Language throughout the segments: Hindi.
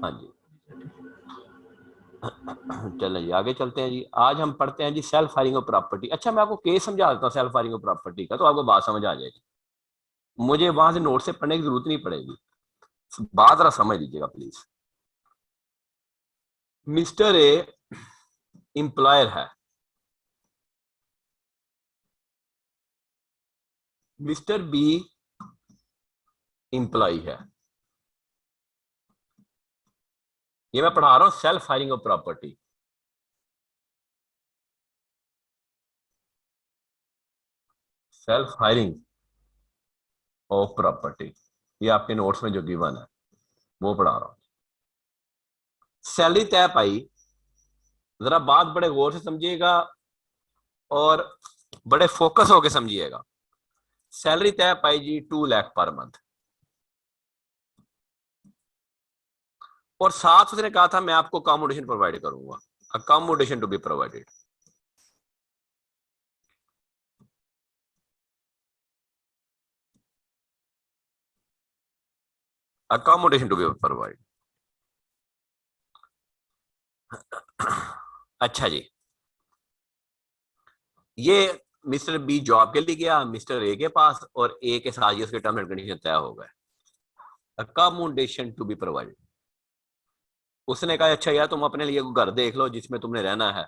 हाँ जी, चलें जी आगे चलते हैं जी। आज हम पढ़ते हैं जी सेल्फ हायरिंग ऑफ प्रॉपर्टी। अच्छा, मैं आपको केस समझा देता हूँ सेल्फ हायरिंग ऑफ प्रॉपर्टी का, तो आपको बात समझ आ जाएगी। मुझे वहां से नोट से पढ़ने की जरूरत नहीं पड़ेगी, बात जरा समझ लीजिएगा प्लीज। मिस्टर ए एम्प्लॉयर है, मिस्टर बी एम्प्लॉय है। ये मैं पढ़ा रहा हूं self hiring of property. Self hiring of property, ये आपके नोट्स में जो गिवन है वो पढ़ा रहा हूं। सैलरी तय पाई, जरा बात बड़े गौर से समझिएगा और बड़े फोकस होकर समझिएगा। सैलरी तय पाई जी 2 लाख पर मंथ, और साथ उसने कहा था मैं आपको अकोमोडेशन प्रोवाइड करूंगा, accommodation to be provided. Accommodation to be provide. अच्छा जी, ये मिस्टर बी जॉब के लिए गया मिस्टर ए के पास, और ए के साथ ही उसके टर्म एंड कंडीशन तय हो गए, अकोमोडेशन टू बी प्रोवाइडेड। उसने कहा अच्छा यार तुम अपने लिए घर देख लो जिसमें तुमने रहना है।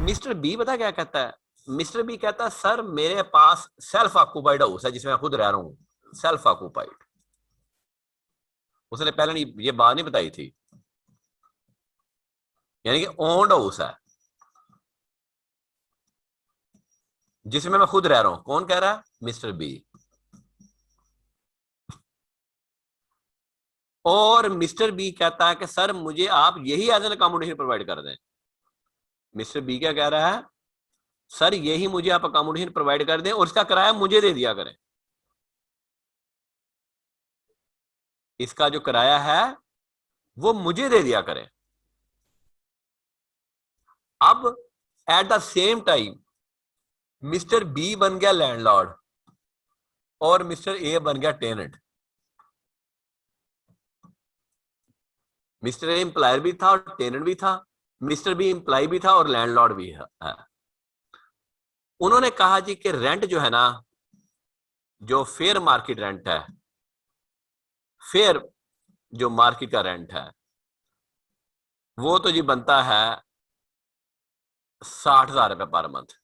मिस्टर बी पता क्या कहता है? मिस्टर बी कहता है सर मेरे पास सेल्फ ऑक्यूपाइड हाउस है जिसमें मैं खुद रह रहा हूं, सेल्फ ऑक्यूपाइड। उसने पहले नहीं ये बात नहीं बताई थी, यानी कि ओन्ड हाउस है जिसमें मैं खुद रह रहा हूं। कौन कह रहा है? Mister B. और मिस्टर बी कहता है कि सर मुझे आप यही एज एन अकोमोडेशन प्रोवाइड कर दें। मिस्टर बी क्या कह रहा है? सर यही मुझे आप अकोमोडेशन प्रोवाइड कर दें और इसका किराया मुझे दे दिया करें। इसका जो किराया है वो मुझे दे दिया करें। अब at the same time mister B बन गया लैंडलॉर्ड और मिस्टर ए बन गया टेनेंट। मिस्टर ए एम्प्लॉयर भी था और टेनेंट भी था, मिस्टर बी एम्प्लॉय भी था और लैंडलॉर्ड भी है। उन्होंने कहा जी कि रेंट जो है ना, जो फेयर मार्केट रेंट है, फेयर जो मार्केट का रेंट है वो तो जी बनता है 60,000 रुपए पर मंथ।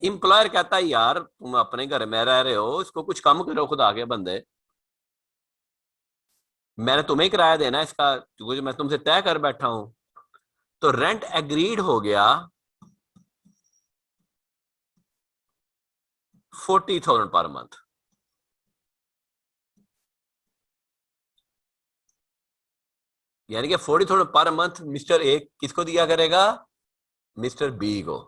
इंप्लॉयर कहता है यार तुम अपने घर में रह रहे हो, इसको कुछ कम करो खुदा के बंदे, मैंने तुम्हें किराया देना है इसका, क्योंकि मैं तुमसे तय कर बैठा हूं। तो रेंट एग्रीड हो गया 40,000 पर मंथ। यानी कि 40,000 पर मंथ मिस्टर ए किसको दिया करेगा? मिस्टर बी को,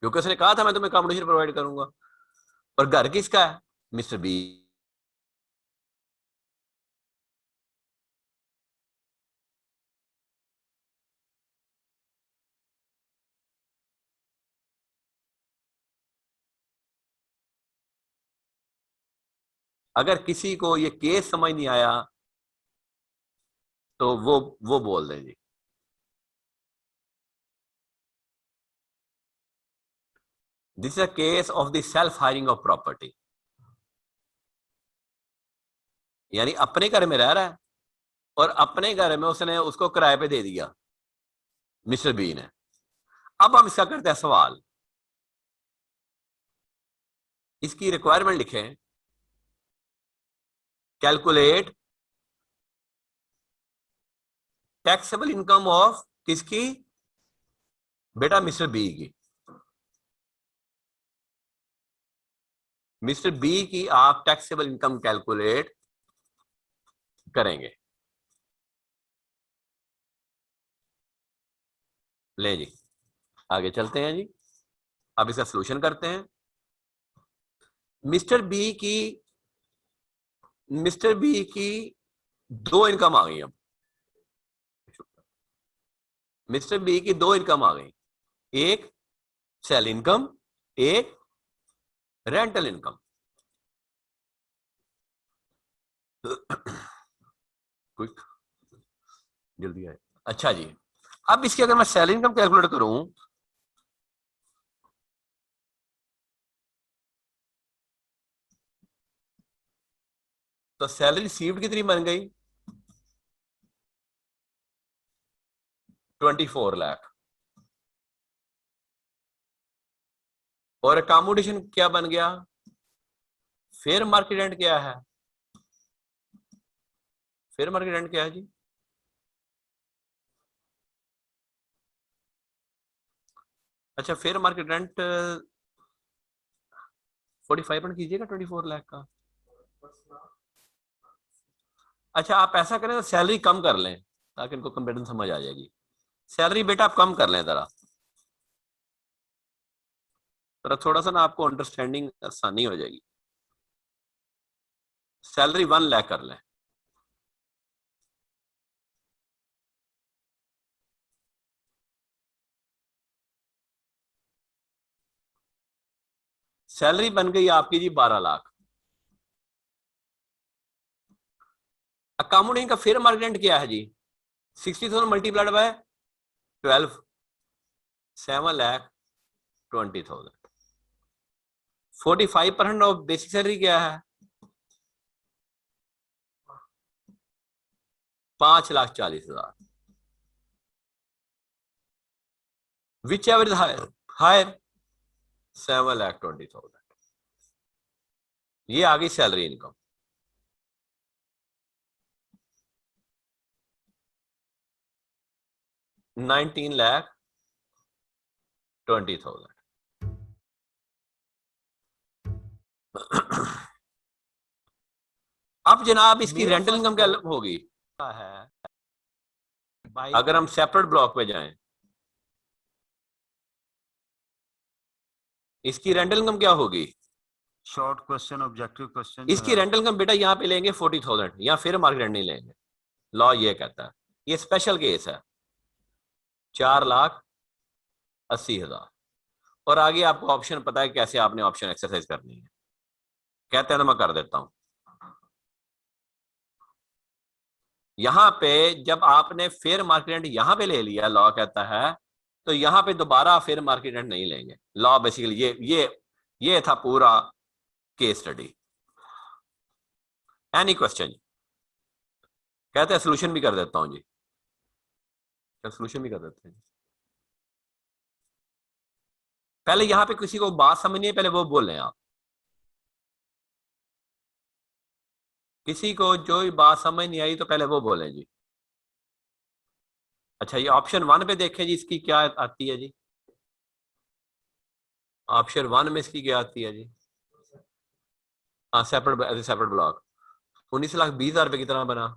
क्योंकि उसने कहा था मैं तुम्हें अकोमोडेशन प्रोवाइड करूंगा। और घर किसका है? Mister B. अगर किसी को ये केस समझ नहीं आया तो वो बोल दें जी। This is a case of the self hiring of property. यानी अपने घर में रह रहा है और अपने घर में उसने उसको किराए पे दे दिया मिस्टर बी ने। अब हम इसका करते हैं सवाल, इसकी रिक्वायरमेंट लिखें, कैलकुलेट टैक्सेबल इनकम ऑफ किसकी? बेटा मिस्टर बी की। मिस्टर बी की आप टैक्सेबल इनकम कैलकुलेट करेंगे। ले जी आगे चलते हैं जी, अब इसका सोल्यूशन करते हैं। मिस्टर बी की मिस्टर बी की दो इनकम आ गई। अब मिस्टर बी की दो इनकम आ गई, एक सेल इनकम, एक रेंटल इनकम। क्विक, जल्दी आए। अच्छा जी, अब इसकी अगर मैं सैलरी इनकम कैलकुलेट करूं तो सैलरी रिसीव्ड कितनी बन गई? 24 लाख। और अकोमोडेशन क्या बन गया? फेयर मार्केट रेंट क्या है? फेयर मार्केट रेंट क्या है जी? अच्छा, फेयर मार्केट रेंट 45 कीजिएगा 24 लाख का। अच्छा, आप ऐसा करें तो सैलरी कम कर लें ताकि इनको कंपेरिजन समझ आ जाएगी। सैलरी बेटा आप कम कर लें जरा, जरा थोड़ा सा ना आपको अंडरस्टैंडिंग आसानी हो जाएगी। सैलरी 1 लाख कर लें। सैलरी बन गई आपकी जी 12 लाख। अकाउंटिंग का फेयर मार्केट रेंट क्या है जी? 60,000 multiplied by 12, 7,20,000। 45% of basic salary क्या है? 5,40,000। Whichever is higher? Higher, 7,20,000। ये आ गई सैलरी इनकम। 19,20,000। अब जनाब इसकी रेंटल इनकम क्या होगी? है अगर हम सेपरेट ब्लॉक पे जाएं, इसकी रेंटल इनकम क्या होगी? Short question, objective question. इसकी रेंटल इनकम बेटा यहाँ पे लेंगे 40,000, या फिर मार्केट रेंट नहीं लेंगे। लॉ ये कहता है, ये स्पेशल केस है। 4,80,000। और आगे आपको ऑप्शन पता है कैसे आपने ऑप्शन एक्सरसाइज करनी है, कहते हैं तो मैं कर देता हूं। यहां पे जब आपने फेयर मार्केट रेंट यहां पे ले लिया, लॉ कहता है तो यहां पे दोबारा फेयर मार्केट रेंट नहीं लेंगे। लॉ बेसिकली ये था पूरा केस स्टडी। Any question? कहते हैं सोल्यूशन भी कर देता हूं जी। क्या सोल्यूशन भी कर देते हैं? पहले यहां पे किसी को बात समझनी है, पहले वो बोल लें आप। किसी को जो बात समझ नहीं आई तो पहले वो बोलें जी। अच्छा, ये ऑप्शन 1 पे देखें जी, इसकी क्या आती है जी? ऑप्शन 1 में इसकी क्या आती है जी? हाँ, सेपरेट सेपरेट ब्लॉक। 19,20,000 पे कितना बना?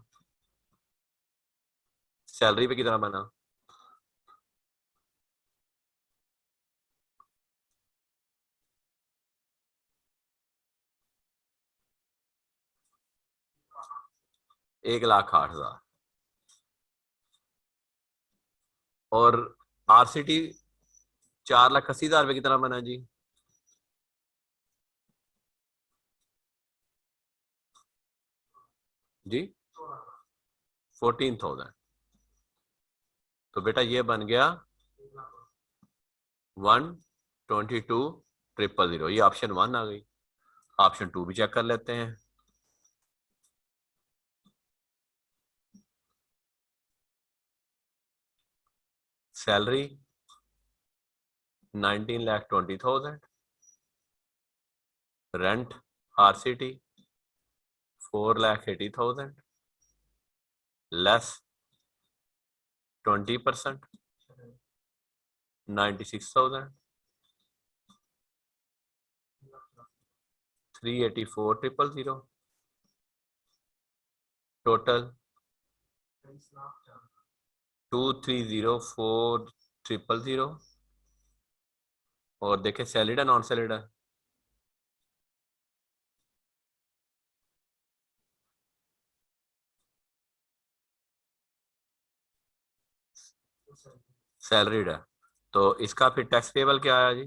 सैलरी पे कितना बना? एक लाख 8,000। और आरसीटी 4,80,000 पे कितना बना जी? जी 14,000। तो बेटा ये बन गया 122,000। ये ऑप्शन 1 आ गई। ऑप्शन 2 भी चेक कर लेते हैं। Salary 19,20,000। Rent RCT 4,80,000 less 20%, 96,000। 384,000 total 2,304,000। और देखे सैलरीड है नॉन सैलरीड है? सैलरीड है। तो इसका फिर टैक्स पेबल क्या आया जी?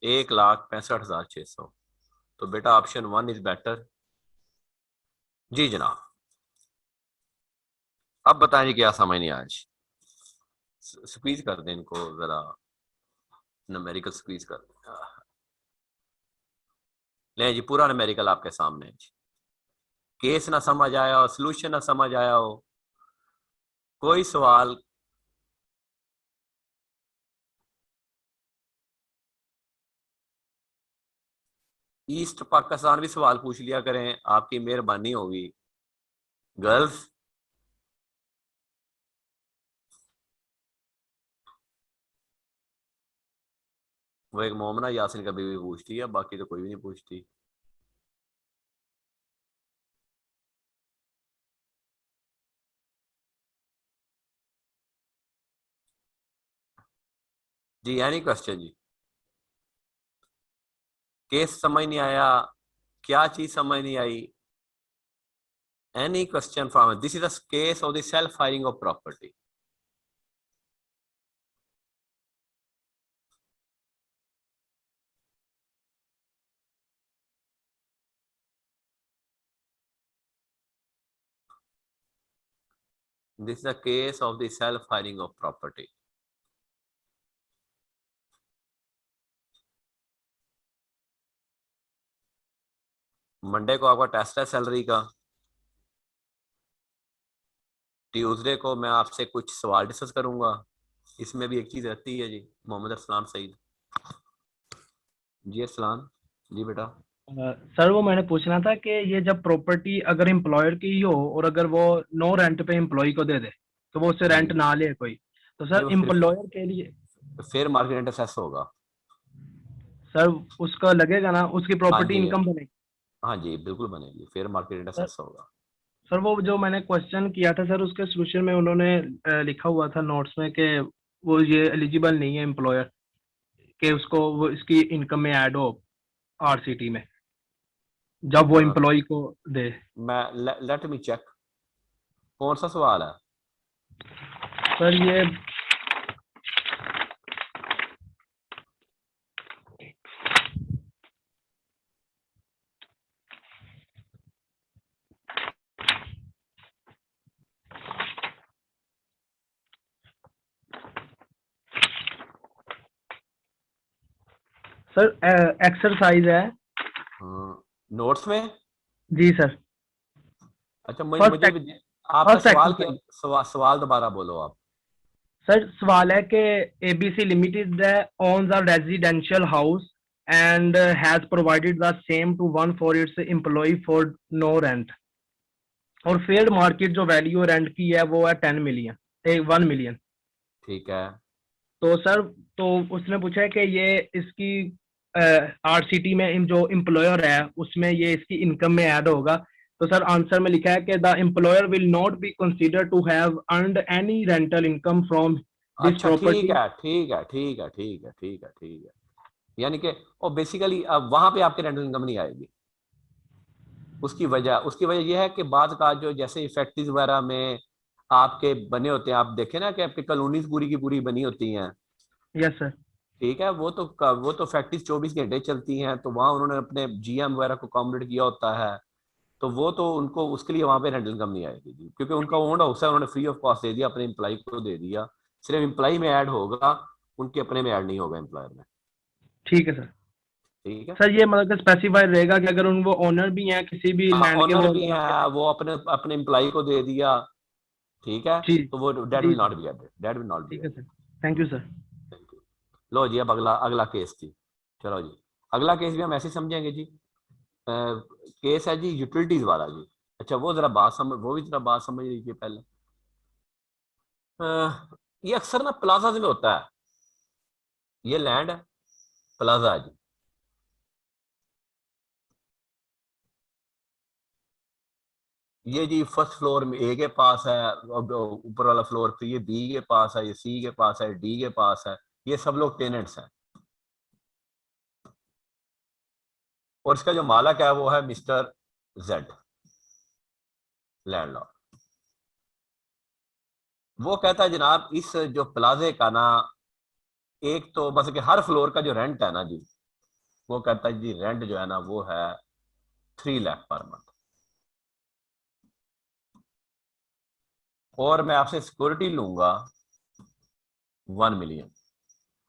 1,65,600। तो बेटा ऑप्शन 1 इज बेटर। जी जनाब, अब बताएं जी क्या समझ नहीं आज। स्क्वीज कर दें इनको जरा, न्यूमेरिकल स्क्वीज कर दें। ले जी, पूरा न्यूमेरिकल आपके सामने है जी। केस ना समझ आया हो, सोल्यूशन ना समझ आया हो, कोई सवाल। ईस्ट पाकिस्तान भी सवाल पूछ लिया करें, आपकी मेहरबानी होगी। गर्ल्स, वो एक मोमना यासिन कभी भी पूछती है, बाकी तो कोई भी नहीं पूछती। जी एनी क्वेश्चन जी? केस समझ नहीं आया, क्या चीज समझ नहीं आई? Any question from this is the case of the self firing of property. This is the case of the self firing of property. Monday को आपका टेस्ट है सैलरी का। ट्यूसडे को मैं आपसे कुछ सवाल डिस्कस करूंगा। इसमें भी एक चीज रहती है जी। मोहम्मद अरसलान सईद। जी अरसलान। जी बेटा। सर वो मैंने पूछना था कि ये जब प्रॉपर्टी अगर एम्प्लॉयर की ही हो और अगर वो नो रेंट पे एम्प्लॉय को दे दे तो वो उससे रेंट ना ले कोई, तो नहीं, सर वो एम्प्लॉयर के लिए फेयर मार्केट रेंट असेस होगा। सर उसका लगेगा ना, उसकी हाँ प्रॉपर्टी जी, इनकम बनेगी। हाँ जी बिल्कुल बनेगी, fair market rent sir assess होगा। सर वो जो मैंने क्वेश्चन किया था सर, उसके सोल्यूशन में उन्होंने लिखा हुआ था नोट्स में कि वो ये एलिजिबल नहीं है एम्प्लॉयर कि उसको वो इसकी इनकम में ऐड हो आरसीटी में जब वो एम्प्लॉय को दे। मैं लेट मी चेक, कौन सा सवाल है? सर ये सर एक्सरसाइज है। नोट्स में? जी सर। अच्छा, मुझे फर्स्ट मुझे आपका फर्स्ट सवाल क्या? एक्सरसाइज। सवाल दोबारा बोलो आप। सर सवाल है कि ABC limited owns a residential house and has provided the same to one for its employee for no rent, और फेयर मार्केट जो वैल्यू रेंट की है वो है 10 मिलियन 1 मिलियन। ठीक है। तो सर तो उसने पूछा है कि ये इसकी आरसीटी में जो एम्प्लॉयर है उसमें ये इसकी इनकम में ऐड होगा। तो सर आंसर में लिखा है कि the employer will not be consider to have earned any rental income from this अच्छा ठीक प्रॉपर्टी। है, ठीक है, ठीक है, ठीक है, ठीक है, ठीक है। यानी कि और बेसिकली अब वहां पे आपके रेंटल इनकम नहीं आएगी। उसकी वजह यह है कि बाद का जो जैसे फैक्ट्रीज वगैरह में आपके बने होते हैं, आप देखें ना कि आपकी कॉलोनीज पूरी की पूरी बनी होती हैं। Yes sir. ठीक है, वो तो फैक्ट्रीज 24 घंटे चलती हैं, तो वहां उन्होंने अपने जीएम वगैरह को अकोमोडेट किया होता है। तो वो तो उनको उसके लिए वहां पे रेंटल इनकम नहीं आएगी जी, क्योंकि उनका ओन हाउस है, उन्होंने फ्री ऑफ कॉस्ट दे दिया, अपने एम्प्लॉय को दे दिया। सिर्फ एम्प्लॉय में ऐड होगा, उनके अपने में ऐड नहीं होगा एम्प्लॉयर में। ठीक है सर। ठीक है। सर ये मतलब कि स्पेसिफाइड रहेगा कि अगर उन वो ओनर भी हैं किसी भी हाँ, लैंड के ऑनर वो भी है, वो अपने अपने एम्प्लॉय को दे दिया। ठीक है। जी तो वो डेट जी will sir. Not be added, date will not be ठीक है added. Sir. Thank you sir. Thank you. लो जी, अब अगला अगला केस जी। चलो जी, अगला केस भी हम ऐसे समझेंगे जी। केस है जी यूटिलिटीज वाला जी। अच्छा, वो भी जरा बात समझ लीजिए पहले। अ, ये अक्सर ना प्लाजा में होता है। ये लैंड है, प्लाजा है जी। ये जी फर्स्ट फ्लोर में ए के पास है, ऊपर वाला फ्लोर फिर ये बी के पास है, ये सी के पास है, डी के पास है। ये सब लोग टेनेंट्स हैं। और इसका जो मालक है वो है मिस्टर जेड, लैंडलॉर्ड। वो कहता है जनाब, इस जो प्लाजे का ना एक तो बस कि हर फ्लोर का जो रेंट है ना जी, वो कहता है जी रेंट जो है ना वो है 3 लाख पर मंथ, और मैं आपसे सिक्योरिटी लूंगा 1 मिलियन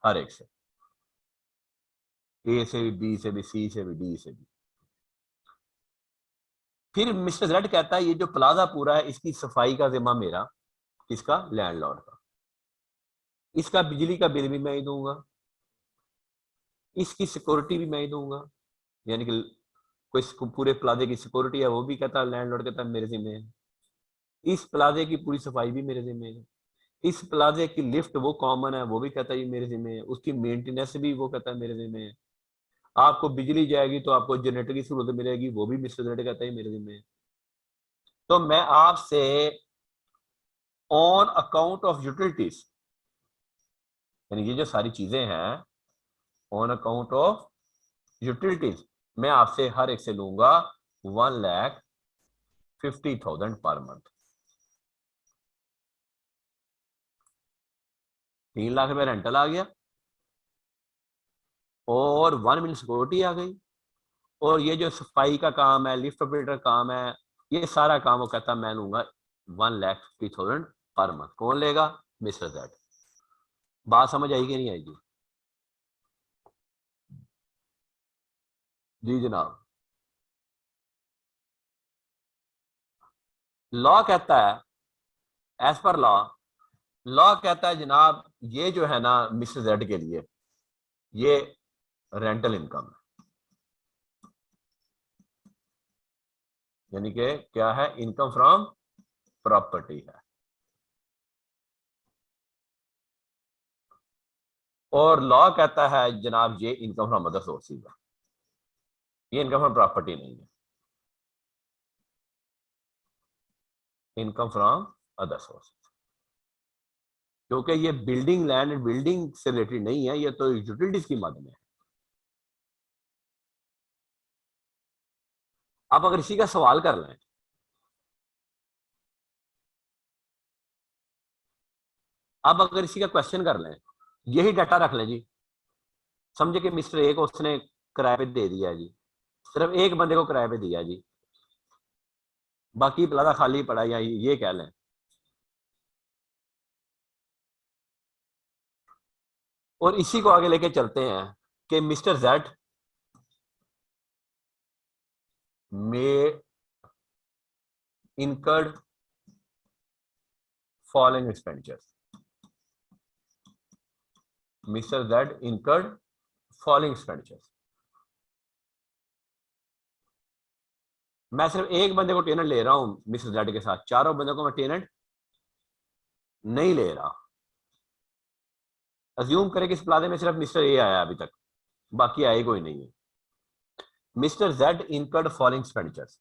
हर एक से, ए से भी, बी से भी, सी से भी, डी से भी। फिर मिस्टर जेड कहता है ये जो प्लाजा पूरा है इसकी सफाई का जिम्मा मेरा, किसका? लैंडलॉर्ड का। इसका बिजली का बिल भी मैं ही दूंगा, इसकी सिक्योरिटी भी मैं ही दूंगा, यानी कि कोई पूरे प्लाजे की सिक्योरिटी है वो भी कहता है लैंडलॉर्ड कहता है मेरे जिम्मे है, इस प्लाजे की पूरी सफाई भी मेरे जिम्मे है, इस प्लाजे की लिफ्ट वो कॉमन है वो भी कहता है ये मेरे जिम्मे है, उसकी मेंटेनेंस भी वो कहता है मेरे जिम्मे है, आपको बिजली जाएगी तो आपको जनरेटर की सहूलत मिलेगी वो भी मिस्टर जनरेटर कहता है मेरे जिम्मे है। तो मैं आपसे ऑन अकाउंट ऑफ यूटिलिटीज, यानी ये जो सारी चीजें हैं ऑन अकाउंट ऑफ यूटिलिटीज, मैं आपसे हर एक से लूंगा 1,50,000 पर मंथ। 3 लाख रुपए रेंटल आ गया और 1 मिलियन सिक्योरिटी आ गई, और ये जो सफाई का काम है, लिफ्ट ऑपरेटर काम है, ये सारा काम वो कहता मैं लूंगा 1,50,000 पर मंथ। कौन लेगा? Mister Z. बात समझ आई कि नहीं आएगी? जी जनाब। लॉ कहता है, एज पर लॉ, लॉ कहता है जनाब ये जो है ना मिस्टर जेड के लिए ये रेंटल इनकम है, यानी कि क्या है? इनकम फ्रॉम प्रॉपर्टी है। और लॉ कहता है जनाब ये इनकम फ्रॉम अदर सोर्सेज है, ये इनकम फ्रॉम प्रॉपर्टी नहीं है, इनकम फ्रॉम अदर सोर्सेज, क्योंकि ये बिल्डिंग लैंड एंड बिल्डिंग से रिलेटेड नहीं है, ये तो यूटिलिटीज की मद में है। आप अगर इसी का सवाल कर लें, आप अगर इसी का क्वेश्चन कर लें, यही डाटा रख लें जी, समझे कि मिस्टर ए को उसने किराए पे दे दिया जी, सिर्फ एक बंदे को किराए पे दिया जी, बाकी प्लाजा खाली पड़ा, या ये कह लें। और इसी को आगे लेके चलते हैं कि मिस्टर जेड में incurred following expenditures, Mr. Z incurred following expenditures। मैं सिर्फ एक बंदे को टेनेंट ले रहा हूं मिस्टर जेड के साथ, चारों बंदों को मैं टेनेंट नहीं ले रहा। अज्यूम करें कि इस प्लाजे में सिर्फ मिस्टर ए आया अभी तक, बाकी आए कोई नहीं है। Mister Z incurred following expenditures,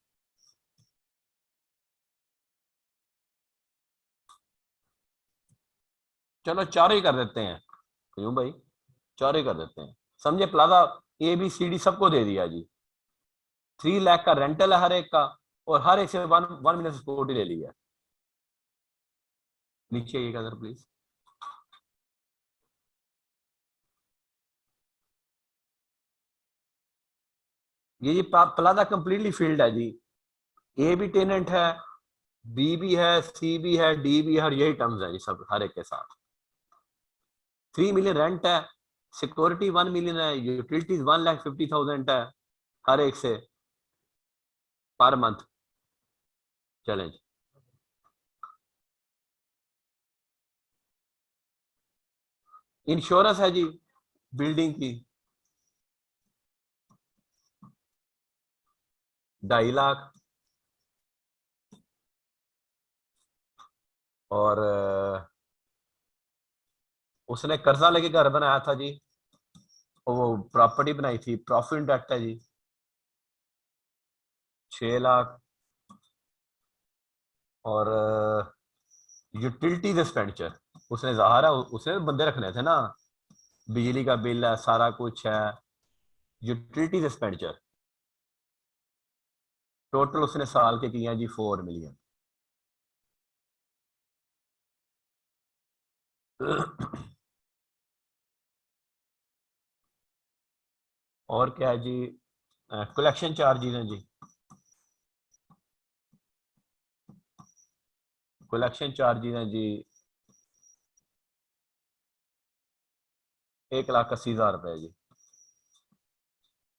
चलो चारों ही कर देते हैं, क्यों भाई? चारों ही कर देते हैं। समझे, plaza A B C D सबको दे दिया जी, 3 लाख का रेंटल है हर एक का, और हर एक से 1 मिलियन सिक्योरिटी ले लिया। नीचे आइएगा सर प्लीज। ये प्लाजा कंप्लीटली फील्ड है जी, ए भी टेनेंट है, बी भी है, सी भी है, डी भी है, और यही टर्म्स है जी सब हर एक के साथ। 3 मिलियन रेंट है, सिक्योरिटी 1 मिलियन है, यूटिलिटीज 1,50,000 है हर एक से पर मंथ। चलें जी। इंश्योरेंस है जी बिल्डिंग की 2.5 लाख, और उसने कर्जा लेके घर बनाया था जी, वो प्रॉपर्टी बनाई थी, प्रॉफिट इंडेक्ट है जी 6 लाख, और यूटिलिटीज एक्सपेंडिचर उसने, ज़ाहिर है उसने बंदे रखने थे ना, बिजली का बिल है, सारा कुछ है, यूटिलिटीज एक्सपेंडिचर टोटल उसने साल के किए हैं जी 4 मिलियन। और क्या है जी, कलेक्शन चार्जेस हैं जी, कलेक्शन चार्जेस हैं जी 1,80,000 रुपए जी।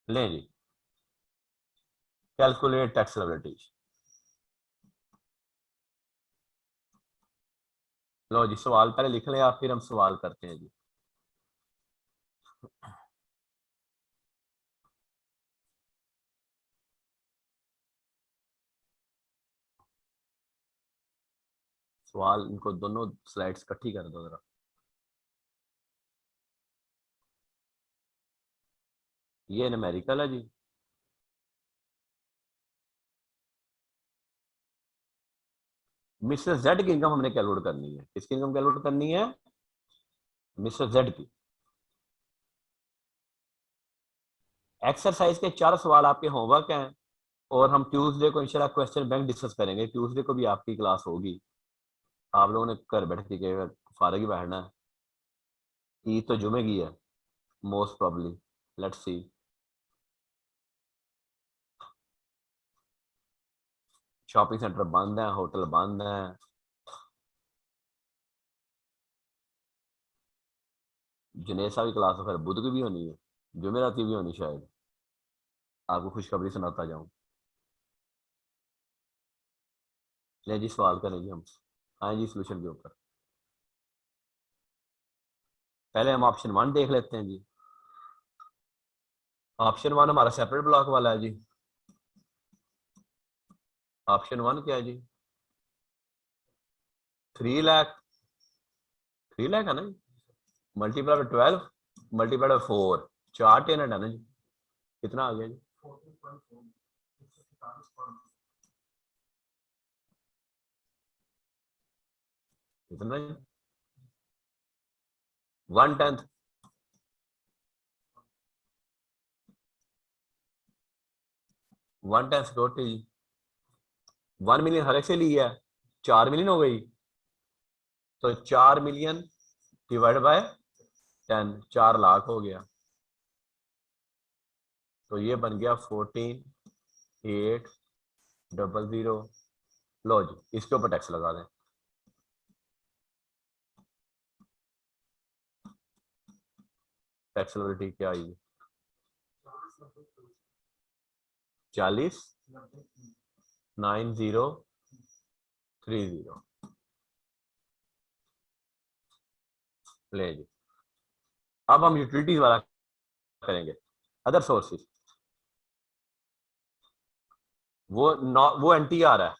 लें जी, कैलकुलेट टैक्स लायबिलिटी। लो जी, सवाल पहले लिख लें आप, फिर हम सवाल करते हैं जी। सवाल इनको दोनों स्लाइड्स इकट्ठी कर दो जरा। ये न्यूमेरिकल है जी। मिस्टर जेड की इनकम हमने कैलकुलेट करनी है। किसकी इनकम कैलकुलेट करनी है? मिस्टर जेड की। एक्सरसाइज के 4 सवाल आपके होमवर्क हैं, और हम ट्यूसडे को इंशाल्लाह क्वेश्चन बैंक डिस्कस करेंगे। ट्यूसडे को भी आपकी क्लास होगी, आप लोगों ने घर बैठ के फारग ही बैठना है। ईद तो जुमे की है most probably, let's see. Shopping centre बंद है, होटल बंद है। जुनेद साहब की क्लास तो फिर बुध की भी होनी है, जुमेरात की भी होनी शायद। आपको खुशखबरी सुनाता जाऊं। ले जी, सवाल करें जी हम। आए जी सोल्यूशन के ऊपर। पहले हम ऑप्शन 1 देख लेते हैं जी। ऑप्शन 1 हमारा सेपरेट ब्लॉक वाला है जी। ऑप्शन 1 क्या है जी? 3 लाख। 3 लाख है ना जी, multiply by 12, multiply by 4, 4 tenant है ना जी। कितना आ गया जी? कितना जी? 1/10। 1/10 सिक्योरिटी जी। 1 मिलियन हर एक से लिया है, 4 मिलियन हो गई। तो 4 मिलियन डिवाइड बाय 10, 4 लाख हो गया। तो ये बन गया 14,800। लो जी, इसके ऊपर टैक्स लगा दें। टैक्स लायबिलिटी क्या आएगी? 40,90,30। ले जी, अब हम यूटिलिटीज वाला करेंगे। अदर सोर्सेज, वो एनटीआर है,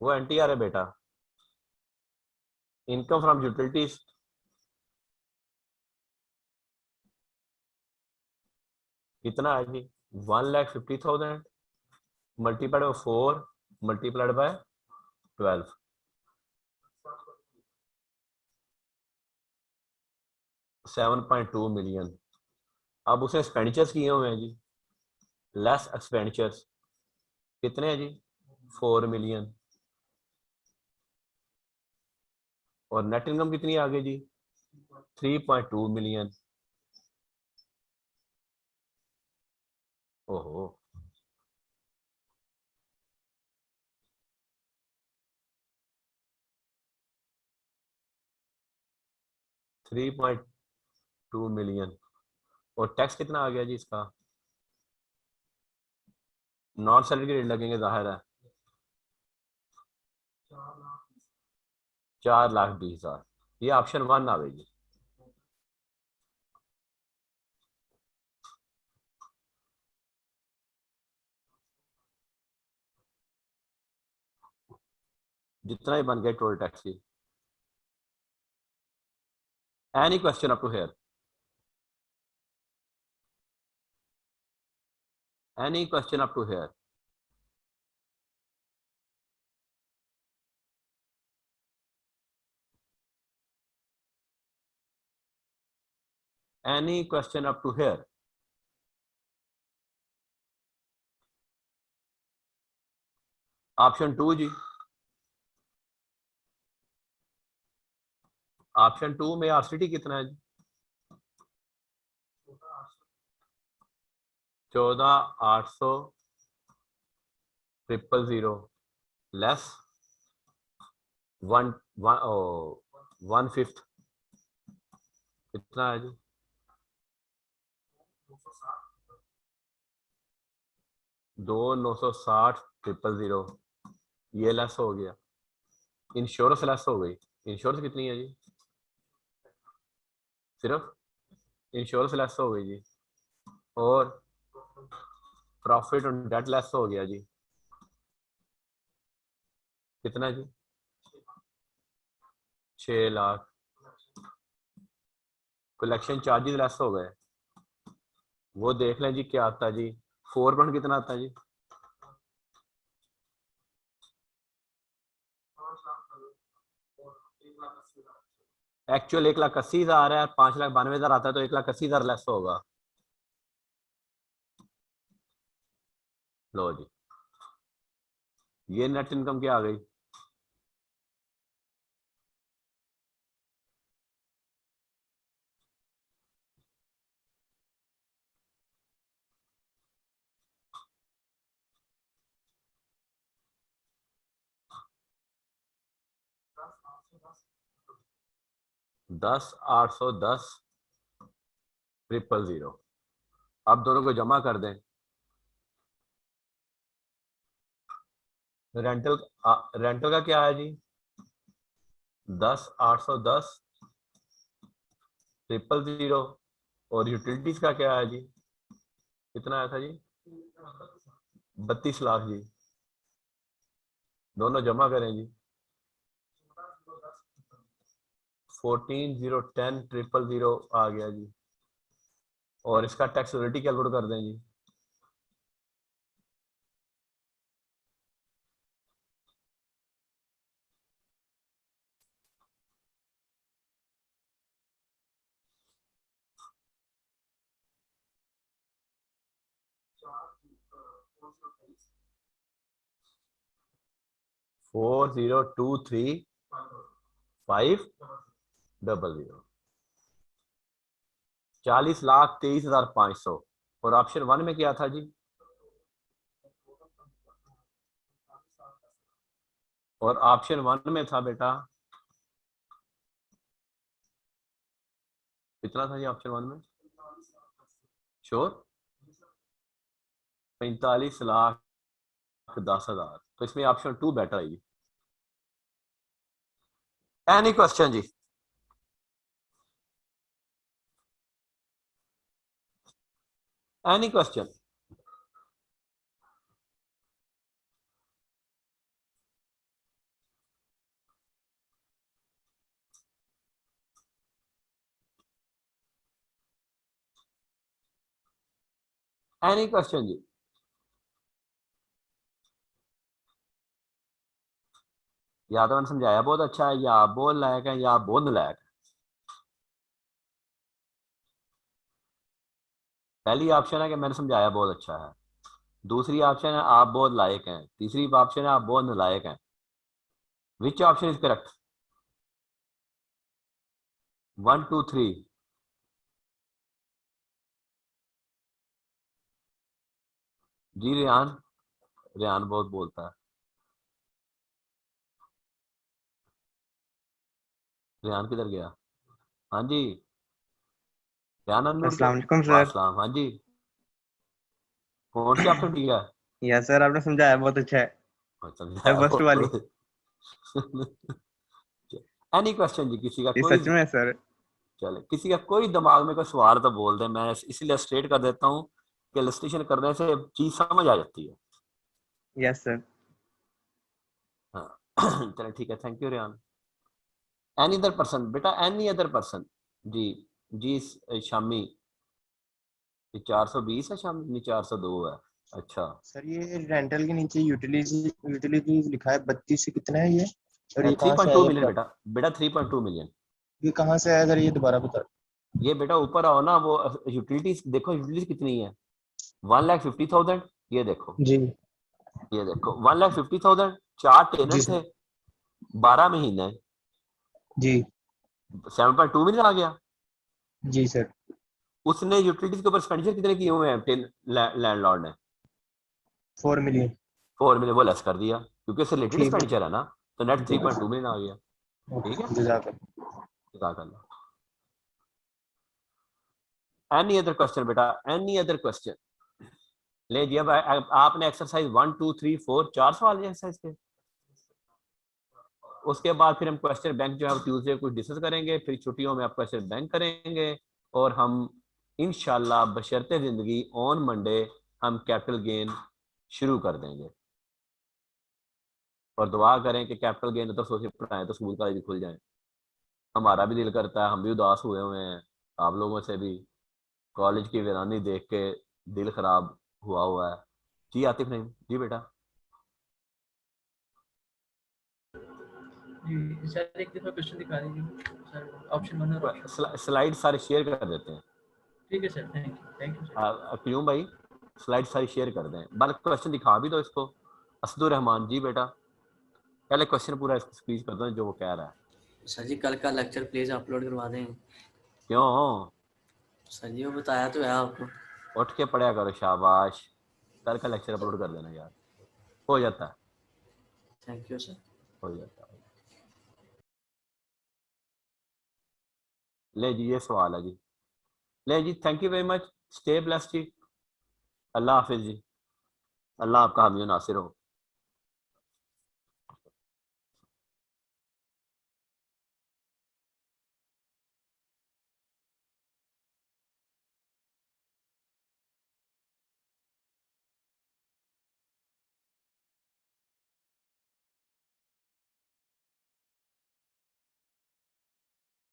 वो एनटीआर है बेटा। इनकम फ्रॉम यूटिलिटीज कितना है जी? 1,50,000 multiplied by 4 multiplied by 12, 7.2 million. अब उसे एक्सपेंडिचर्स किए हुए हैं जी, लेस एक्सपेंडिचर्स कितने हैं जी? 4 मिलियन। और नेट इनकम कितनी आ गई जी? 3.2 मिलियन। ओहो, 3.2 मिलियन। और टैक्स कितना आ गया जी इसका? नॉन सैलरी रेट लगेंगे जाहिर है, 4,20,000। ये ऑप्शन 1 आ गई जी। जितना ही बन गया टोटल टैक्स की। Any question up to here? Any question up to here? Any question up to here? Option 2 जी। ऑप्शन 2 में आरसीटी कितना है जी? 14,800 000 लेस 1/5 कितना है जी? 2,960 000 ये लेस हो गया। इंश्योरेंस लेस हो गई। इंश्योरेंस कितनी है जी? सिर्फ इंश्योरेंस लेस हो गई जी। और प्रॉफिट ऑन डेट लेस हो गया जी। कितना जी? 6 लाख। कलेक्शन चार्जेस लेस हो गए, वो देख लें जी क्या आता है जी। 4% कितना आता है जी? एक्चुअल 1,80,000 है, 5,92,000 आता है, तो 1,80,000 लेस होगा। लो जी, ये नेट इनकम क्या आ गई? दस 810 000। अब दोनों को जमा कर दें। रेंटल रेंटल का क्या है जी? 10 810 000। और यूटिलिटीज का क्या है जी? कितना आया था जी? 32 लाख जी। दोनों जमा करें जी। 14,010 000 आ गया जी। और इसका टैक्सेबिलिटी कैलकुलेट कर दें जी। फोर 0,23500। 40,23,500। और ऑप्शन 1 में क्या था जी? और ऑप्शन 1 में था बेटा कितना था जी? ऑप्शन 1 में श्योर 45,10,000। तो इसमें ऑप्शन 2 बेटर है जी। एनी क्वेश्चन जी? Any question? एनी क्वेश्चन जी? या तो मैंने समझाया बहुत अच्छा है, या आप बहुत लायक है, या आप बहुत नलायक है। पहली ऑप्शन है कि मैंने समझाया बहुत अच्छा है। दूसरी ऑप्शन है आप बहुत लायक हैं। तीसरी ऑप्शन है आप बहुत नलायक हैं। Which option is correct? 1 2 3। जी रेहान। रेहान बहुत बोलता है। रेहान किधर गया? हाँ जी, रेहान अनम्यूट अस्सलाम वालेकुम वाह सर। सलाम। हाँ जी, कौन सी ऑप्शन ठीक है? यस सर, आपने समझाया बहुत अच्छा है। सर समझाया फर्स्ट वाली। बहुत। एनी क्वेश्चन जी? किसी का ये कोई? सच में है सर। चले, किसी का कोई दिमाग में कोई सवाल तो बोल दे, मैं इसीलिए स्ट्रेट कर देता हूँ कि इलस्ट्रेशन करने से चीज समझ आ जाती है। Yes sir. हाँ चले ठीक है, thank you Rehan. Any other person बेटा, एनी अदर पर्सन? जी जी शामी। ये 420 है शामी, नहीं 402 है। अच्छा, सर ये रेंटल के नीचे यूटिलिटीज लिखा है 32 से कितना है ये, और ये थ्री कहाँ से पॉइंट टू आएगा मिलियन दोबारा? बेटा। बेटा 3.2 मिलियन। ये कहाँ से आया सर, ये दोबारा बता। ये बेटा ऊपर आओ ना, वो यूटिलिटीज देखो, यूटिलिटीज कितनी है? 1,50,000। ये देखो, जी ये देखो 1,50,000। 4 जी टेनेंट सर। थे, 12 महीने, जी 7.2 मिलियन आ गया। जी सर। उसने यूटिलिटीज के ऊपर एक्सपेंडिचर कितने किए हुए हैं लैंडलॉर्ड ने? 4 मिलियन। 4 मिलियन, वो लेस कर दिया क्योंकि उससे रिलेटेड ठीक है। एक्सपेंडिचर है ना, तो नेट 3.2 मिलियन आ गया। ठीक है, जज़ाकल्लाह। जज़ाकल्लाह। एनी अदर क्वेश्चन बेटा, एनी अदर क्वेश्चन? ले जी, अब आपने एक्सरसाइज 1 2 3 4 4 सवाल है एक्सरसाइज के। उसके बाद फिर हम क्वेश्चन बैंक जो है ट्यूसडे कुछ डिस्कस करेंगे, फिर छुट्टियों में आप क्वेश्चन बैंक करेंगे, और हम इंशाल्लाह बशर्ते जिंदगी ऑन मंडे हम कैपिटल गेन शुरू कर देंगे। और दुआ करें कि कैपिटल गेन तो सोचे पढ़ाएं तो स्कूल कॉलेज भी खुल जाए। हमारा भी दिल करता है, हम भी उदास हुए हुए हैं आप लोगों से भी, कॉलेज की वीरानी देख के दिल खराब हुआ है। जी आतिफ नहीं जी बेटा। जी सर, एक दफा क्वेश्चन दिखा दीजिए सर, ऑप्शन 1 और ऑप्शन। स्लाइड सारे शेयर कर देते हैं। ठीक है सर, थैंक यू सर। क्यों भाई, स्लाइड सारी शेयर कर दें, बल्कि क्वेश्चन दिखा भी दो इसको। असदुर रहमान जी बेटा, पहले क्वेश्चन पूरा इसको स्पीच कर दो जो वो कह रहा है। सर जी कल का लेक्चर प्लीज अपलोड करवा दें। क्यों? सर जी वो बताया तो है आपको। उठ के पढ़ा करो, शाबाश। कल का लेक्चर अपलोड कर देना यार, हो जाता है, थैंक यू सर। हो जाता है। ले जी ये सवाल है जी। ले जी, thank you very much, stay blessed जी, अल्लाह हाफिज जी, अल्लाह आपका हामी नासिर हो।